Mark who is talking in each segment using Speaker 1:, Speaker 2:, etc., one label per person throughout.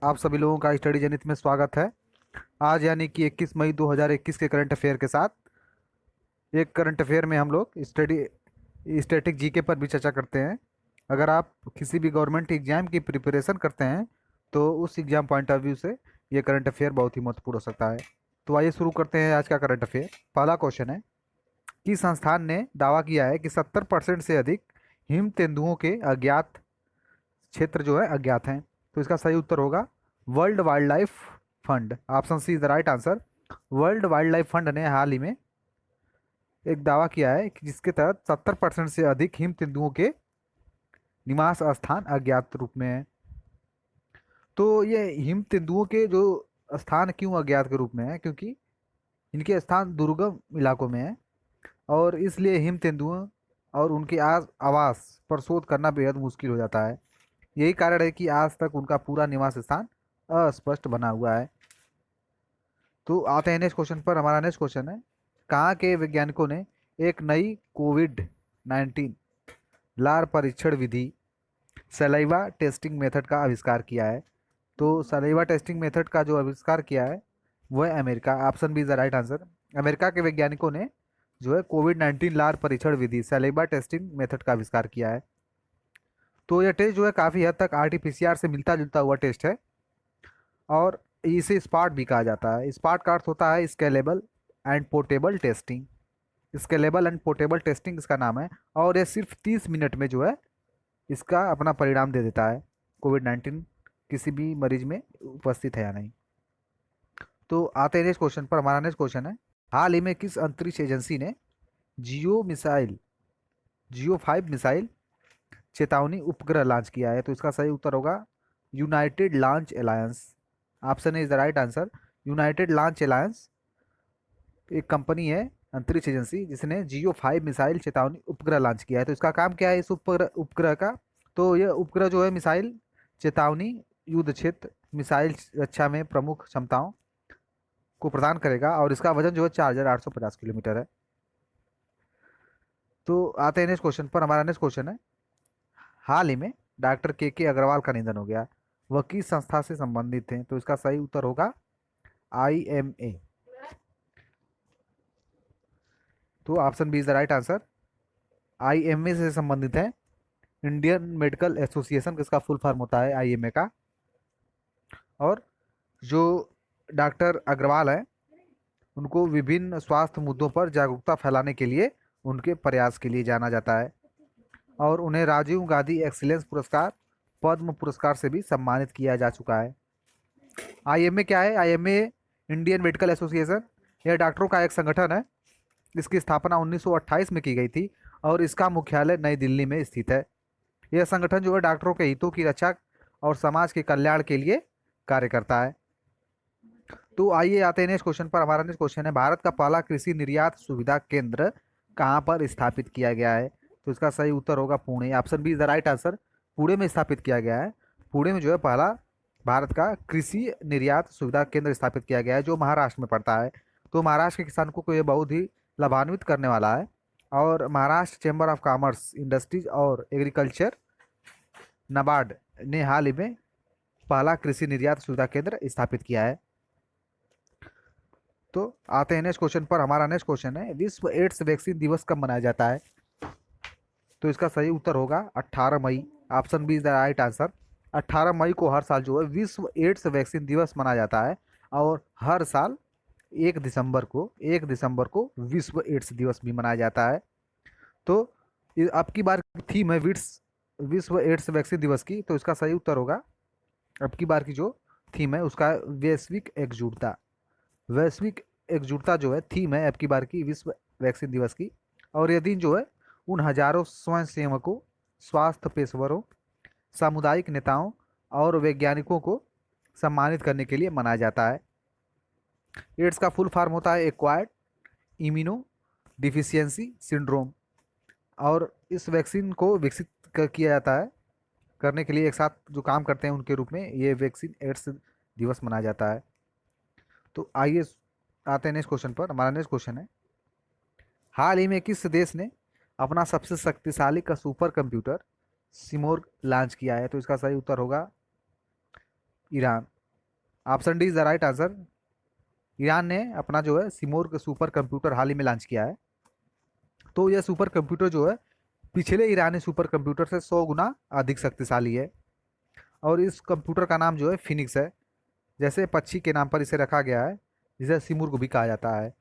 Speaker 1: आप सभी लोगों का स्टडी जनित में स्वागत है। आज यानी कि 21 मई 2021 के करंट अफेयर के साथ एक करंट अफेयर में हम लोग स्टैटिक जीके पर भी चर्चा करते हैं। अगर आप किसी भी गवर्नमेंट एग्जाम की प्रिपरेशन करते हैं तो उस एग्जाम पॉइंट ऑफ व्यू से ये करंट अफेयर बहुत ही महत्वपूर्ण हो सकता है। तो आइए शुरू करते हैं आज का करंट अफेयर। पहला क्वेश्चन है कि संस्थान ने दावा किया है कि 70% से अधिक हिम तेंदुओं के अज्ञात क्षेत्र जो है अज्ञात हैं। तो इसका सही उत्तर होगा world wild life fund. Option C is the right answer. World wild life fund ने हाल ही में एक दावा किया है कि जिसके तहत 70% से अधिक हिम तेंदुओं के निवास स्थान अज्ञात रूप में है। तो ये हिम तेंदुओं के जो स्थान क्यों अज्ञात के रूप में है, क्योंकि इनके स्थान दुर्गम इलाकों में है और इसलिए हिम तेंदुओं और उनके आवास पर शोध करना बेहद मुश्किल हो जाता है। यही कारण है कि आज तक उनका पूरा निवास स्थान अस्पष्ट बना हुआ है। तो आते हैं नेक्स्ट क्वेश्चन पर। हमारा नेक्स्ट क्वेश्चन है कहाँ के वैज्ञानिकों ने एक नई कोविड-19 लार परीक्षण विधि सलाइवा टेस्टिंग मेथड का आविष्कार किया है। तो सलाइवा टेस्टिंग मेथड का जो आविष्कार किया है वह है America. Option B is the right answer. America के वैज्ञानिकों ने जो है कोविड-19 लार परीक्षण विधि सलाइवा टेस्टिंग मेथड का आविष्कार किया है। तो यह टेस्ट जो है काफ़ी हद तक आरटीपीसीआर से मिलता जुलता हुआ टेस्ट है और इसे स्पार्ट भी कहा जाता है। स्पार्ट का अर्थ होता है scalable and portable testing. Scalable and portable testing इसका नाम है और ये सिर्फ 30 मिनट में जो है इसका अपना परिणाम दे देता है कोविड-19 किसी भी मरीज में उपस्थित है या नहीं। तो आते हैं नेक्स्ट क्वेश्चन पर। हमारा नेक्स्ट क्वेश्चन है हाल ही में किस अंतरिक्ष एजेंसी ने जियो 5 मिसाइल चेतावनी उपग्रह लॉन्च किया है। तो इसका सही उत्तर होगा United launch alliance. Option is the right answer. United launch alliance एक कंपनी है, अंतरिक्ष एजेंसी, जिसने जियो 5 मिसाइल चेतावनी उपग्रह लॉन्च किया है। तो इसका काम क्या है इस उपग्रह का? तो यह उपग्रह जो है मिसाइल चेतावनी, युद्ध क्षेत्र, मिसाइल रक्षा में प्रमुख क्षमताओं को प्रदान करेगा और इसका वजन जो है 4850 किलोमीटर है। तो आते हैं नेक्स्ट क्वेश्चन पर। हमारा नेक्स्ट क्वेश्चन है हाल ही में डॉक्टर के अग्रवाल का निधन हो गया, वह किस संस्था से संबंधित थे? तो इसका सही उत्तर होगा IMA। तो option B is the right answer. IMA से संबंधित है, इंडियन मेडिकल एसोसिएशन, जिसका फुल फॉर्म होता है IMA का। और जो डॉक्टर अग्रवाल है उनको विभिन्न स्वास्थ्य मुद्दों पर जागरूकता फैलाने के लिए उनके प्रयास के लिए जाना जाता है और उन्हें राजीव गांधी एक्सीलेंस पुरस्कार, पद्म पुरस्कार से भी सम्मानित किया जा चुका है। IMA क्या है? IMA इंडियन मेडिकल एसोसिएशन, यह डॉक्टरों का एक संगठन है। इसकी स्थापना 1928 में की गई थी और इसका मुख्यालय नई दिल्ली में स्थित है। यह संगठन जो है डॉक्टरों के हितों की रक्षा और समाज के कल्याण के लिए कार्य करता है। तो आइए आते हैं नेक्स्ट क्वेश्चन पर। हमारा नेक्स्ट क्वेश्चन है भारत का पहला कृषि निर्यात सुविधा केंद्र कहाँ पर स्थापित किया गया है? तो इसका सही उत्तर होगा Pune. Option B is the right answer. Pune में स्थापित किया गया है। पुणे में जो है पहला भारत का कृषि निर्यात सुविधा केंद्र स्थापित किया गया है जो महाराष्ट्र में पड़ता है। तो महाराष्ट्र के किसानों को ये बहुत ही लाभान्वित करने वाला है और Maharashtra chamber of commerce, industries और एग्रीकल्चर, नाबार्ड ने हाल ही में पहला कृषि निर्यात सुविधा केंद्र स्थापित किया है। तो आते हैं नेक्स्ट क्वेश्चन पर। हमारा नेक्स्ट क्वेश्चन है विश्व एड्स वैक्सीन दिवस कब मनाया जाता है? तो इसका सही उत्तर होगा 18 मई। Option B is the right answer. 18 मई को हर साल जो है विश्व एड्स वैक्सीन दिवस मनाया जाता है और हर साल 1 दिसंबर को विश्व एड्स दिवस भी मनाया जाता है। तो अब की बार थीम है विश्व एड्स वैक्सीन दिवस की। तो इसका सही उत्तर होगा अब की बार की जो थीम है उसका वैश्विक एकजुटता। वैश्विक एकजुटता जो है थीम है अब की बार की विश्व वैक्सीन दिवस की। और यह दिन जो है उन हजारों स्वयंसेवकों, स्वास्थ्य पेशेवरों, सामुदायिक नेताओं और वैज्ञानिकों को सम्मानित करने के लिए मनाया जाता है। एड्स का फुल फॉर्म होता है एक्वायर्ड इम्यूनो डिफिशियंसी सिंड्रोम और इस वैक्सीन को विकसित किया जाता है करने के लिए एक साथ जो काम करते हैं उनके रूप में ये वैक्सीन एड्स दिवस मनाया जाता है। तो आइए आते हैं नेक्स्ट क्वेश्चन पर। हमारा नेक्स्ट क्वेश्चन है हाल ही में किस देश ने अपना सबसे शक्तिशाली का सुपर कंप्यूटर सिमोर्ग लॉन्च किया है? तो इसका सही उत्तर होगा Iran. Option D is the right answer. Iran ने अपना जो है सिमोर सुपर कंप्यूटर हाल ही में लॉन्च किया है। तो यह सुपर कंप्यूटर जो है पिछले ईरानी सुपर कंप्यूटर से 100 गुना अधिक शक्तिशाली है। और इस कंप्यूटर का नाम जो है फिनिक्स है, जैसे पक्षी के नाम पर इसे रखा गया है, जिसे सिमुर को भी कहा जाता है।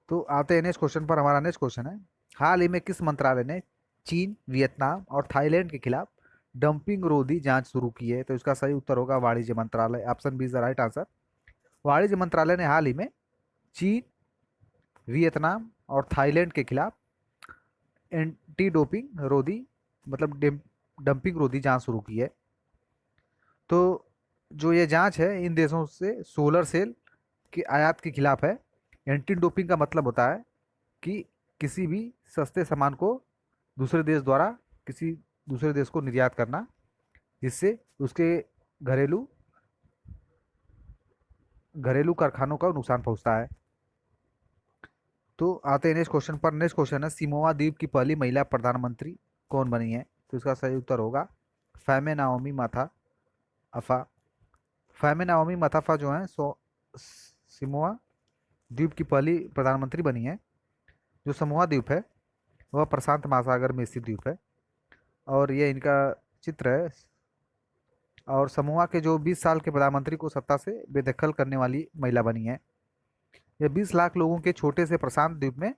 Speaker 1: तो आते हैं नेक्स्ट क्वेश्चन पर। हमारा नेक्स्ट क्वेश्चन है, हाल ही में किस मंत्रालय ने चीन, वियतनाम और थाईलैंड के खिलाफ डंपिंग रोधी जांच शुरू की है? तो इसका सही उत्तर होगा वाणिज्य मंत्रालय। Option B is the right answer. वाणिज्य मंत्रालय ने हाल ही में चीन, वियतनाम और थाईलैंड के खिलाफ एंटी डोपिंग रोधी मतलब डंपिंग रोधी जांच शुरू की है। तो जो ये जांच है इन देशों से सोलर सेल के आयात के खिलाफ है। एंटी डोपिंग का मतलब होता है कि किसी भी सस्ते सामान को दूसरे देश द्वारा किसी दूसरे देश को निर्यात करना, जिससे उसके घरेलू घरेलू कारखानों का नुकसान पहुंचता है। तो आते हैं नेक्स्ट क्वेश्चन पर। नेक्स्ट क्वेश्चन है, सिमोआ द्वीप की पहली महिला प्रधानमंत्री कौन बनी है? तो इसका सही उत्तर होगा फैमे नाओमी माथा अफा। फैमे नाओमी मताफा जो है सिमोआ द्वीप की पहली प्रधानमंत्री बनी है। जो समोआ द्वीप है वह प्रशांत महासागर में स्थित द्वीप है, और ये इनका चित्र है। और समोआ के जो 20 साल के प्रधानमंत्री को सत्ता से बेदखल करने वाली महिला बनी है। यह 20 लाख लोगों के छोटे से प्रशांत द्वीप में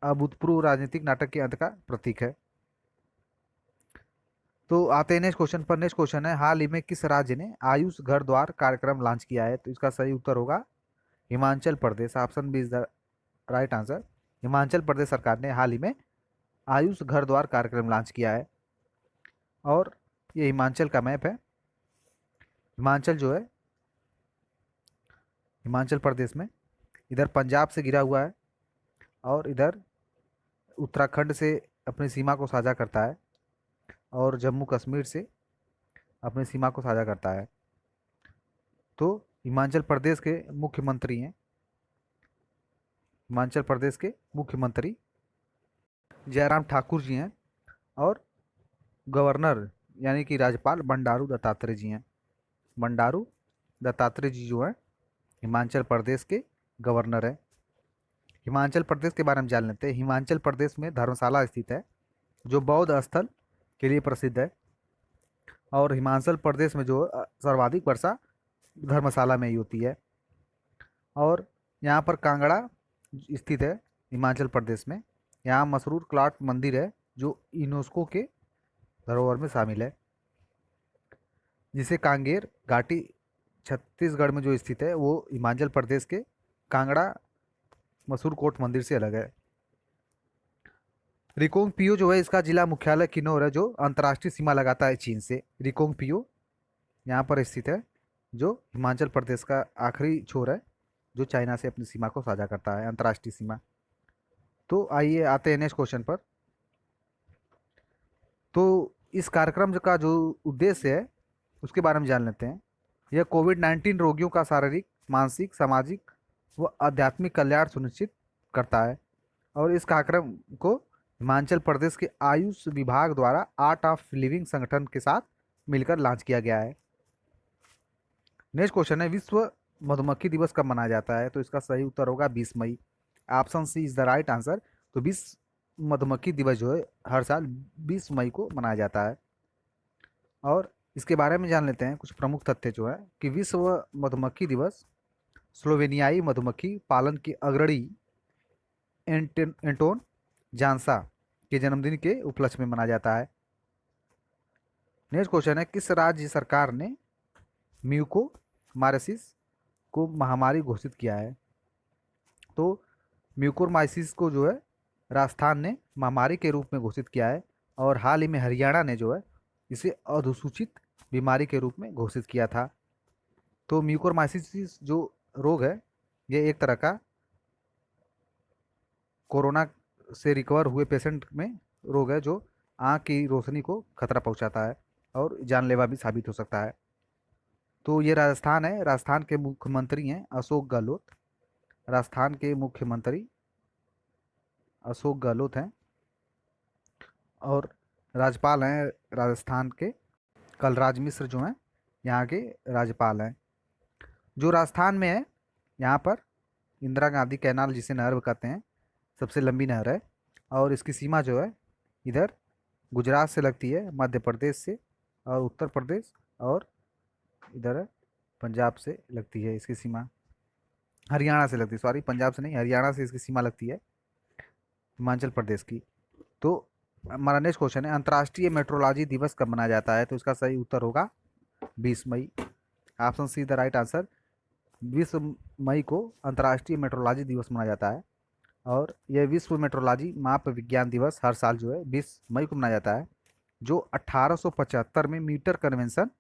Speaker 1: अभूतपूर्व राजनीतिक नाटक के अंत का प्रतीक है। तो आते हैं नेक्स्ट क्वेश्चन पर। नेक्स्ट क्वेश्चन है, हाल ही में किस राज्य ने आयुष घर द्वार कार्यक्रम लॉन्च किया है? तो इसका सही उत्तर होगा Himachal Pradesh. Option B is the right answer. Himachal Pradesh सरकार ने हाल ही में आयुष घर द्वार कार्यक्रम लॉन्च किया है। और ये हिमाचल का मैप है। हिमाचल जो है हिमाचल प्रदेश में इधर पंजाब से घिरा हुआ है, और इधर उत्तराखंड से अपनी सीमा को साझा करता है, और जम्मू कश्मीर से अपनी सीमा को साझा करता है। तो हिमाचल प्रदेश के मुख्यमंत्री हैं, हिमाचल प्रदेश के मुख्यमंत्री जयराम ठाकुर जी हैं, और गवर्नर यानी कि राज्यपाल बंडारू दत्तात्रेय जी हैं। बंडारू दत्तात्रेय जी जो हैं हिमाचल प्रदेश के गवर्नर हैं। हिमाचल प्रदेश के बारे में जान लेते हैं। हिमाचल प्रदेश में धर्मशाला स्थित है, जो बौद्ध स्थल के लिए प्रसिद्ध है। और हिमाचल प्रदेश में जो सर्वाधिक वर्षा धर्मशाला में ही होती है। और यहाँ पर कांगड़ा स्थित है हिमाचल प्रदेश में। यहाँ मसरूर क्लाट मंदिर है, जो यूनेस्को के धरोहर में शामिल है, जिसे कांगेर घाटी छत्तीसगढ़ में जो स्थित है वो हिमाचल प्रदेश के कांगड़ा मसूर कोट मंदिर से अलग है। रिकोंग पियो जो है इसका जिला मुख्यालय किन्नौर है, जो अंतर्राष्ट्रीय सीमा लगाता है चीन से। रिकोंग पियो यहाँ पर स्थित है, जो हिमाचल प्रदेश का आखिरी छोर है, जो चाइना से अपनी सीमा को साझा करता है, अंतर्राष्ट्रीय सीमा। तो आइए आते हैं नेक्स्ट क्वेश्चन पर। तो इस कार्यक्रम का जो उद्देश्य है उसके बारे में जान लेते हैं। यह कोविड-19 रोगियों का शारीरिक, मानसिक, सामाजिक व आध्यात्मिक कल्याण सुनिश्चित करता है। और इस कार्यक्रम को हिमाचल प्रदेश के आयुष विभाग द्वारा आर्ट ऑफ लिविंग संगठन के साथ मिलकर लॉन्च किया गया है। नेक्स्ट क्वेश्चन है, विश्व मधुमक्खी दिवस कब मनाया जाता है? तो इसका सही उत्तर होगा 20 मई। Option C is the right answer. तो विश्व मधुमक्खी दिवस जो है हर साल 20 मई को मनाया जाता है। और इसके बारे में जान लेते हैं कुछ प्रमुख तथ्य जो है कि विश्व मधुमक्खी दिवस स्लोवेनियाई मधुमक्खी पालन के अग्रणी एंटोन जानसा के जन्मदिन के उपलक्ष्य में मनाया जाता है। नेक्स्ट क्वेश्चन है, किस राज्य सरकार ने म्यूको माइसिस को महामारी घोषित किया है? तो म्यूकोरमाइसिस को जो है राजस्थान ने महामारी के रूप में घोषित किया है, और हाल ही में हरियाणा ने जो है इसे अधुसूचित बीमारी के रूप में घोषित किया था। तो म्यूकोरमाइसिस जो रोग है ये एक तरह का कोरोना से रिकवर हुए पेशेंट में रोग है, जो आँख की रोशनी को खतरा पहुंचाता है और जानलेवा भी साबित हो सकता है। तो ये राजस्थान है, राजस्थान के मुख्यमंत्री हैं अशोक गहलोत। राजस्थान के मुख्यमंत्री अशोक गहलोत हैं, और राज्यपाल हैं राजस्थान के कलराज मिश्र जो हैं यहाँ के राज्यपाल हैं। जो राजस्थान में है, यहाँ पर इंदिरा गांधी कैनाल, जिसे नहर कहते हैं, सबसे लंबी नहर है। और इसकी सीमा जो है, इधर गुजरात से लगती है, मध्य प्रदेश से, और उत्तर प्रदेश, और इधर पंजाब से लगती है इसकी सीमा। हरियाणा से लगती है, सॉरी, पंजाब से नहीं, हरियाणा से इसकी सीमा लगती है, हिमाचल प्रदेश की। तो हमारा नेक्स्ट क्वेश्चन है, अंतर्राष्ट्रीय मेट्रोलॉजी दिवस कब मनाया जाता है? तो इसका सही उत्तर होगा 20 मई। Option C the right answer. 20 मई को अंतर्राष्ट्रीय मेट्रोलॉजी दिवस मनाया जाता है। और यह विश्व मेट्रोलॉजी माप विज्ञान दिवस हर साल जो है 20 मई को मनाया जाता है, जो 1875 में मीटर कन्वेंशन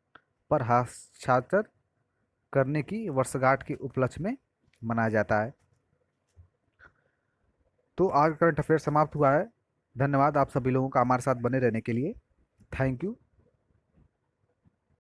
Speaker 1: पर हस्ताक्षर करने की वर्षगांठ के उपलक्ष्य में मनाया जाता है। तो आज करंट अफेयर समाप्त हुआ है। धन्यवाद आप सभी लोगों का हमारे साथ बने रहने के लिए। Thank you.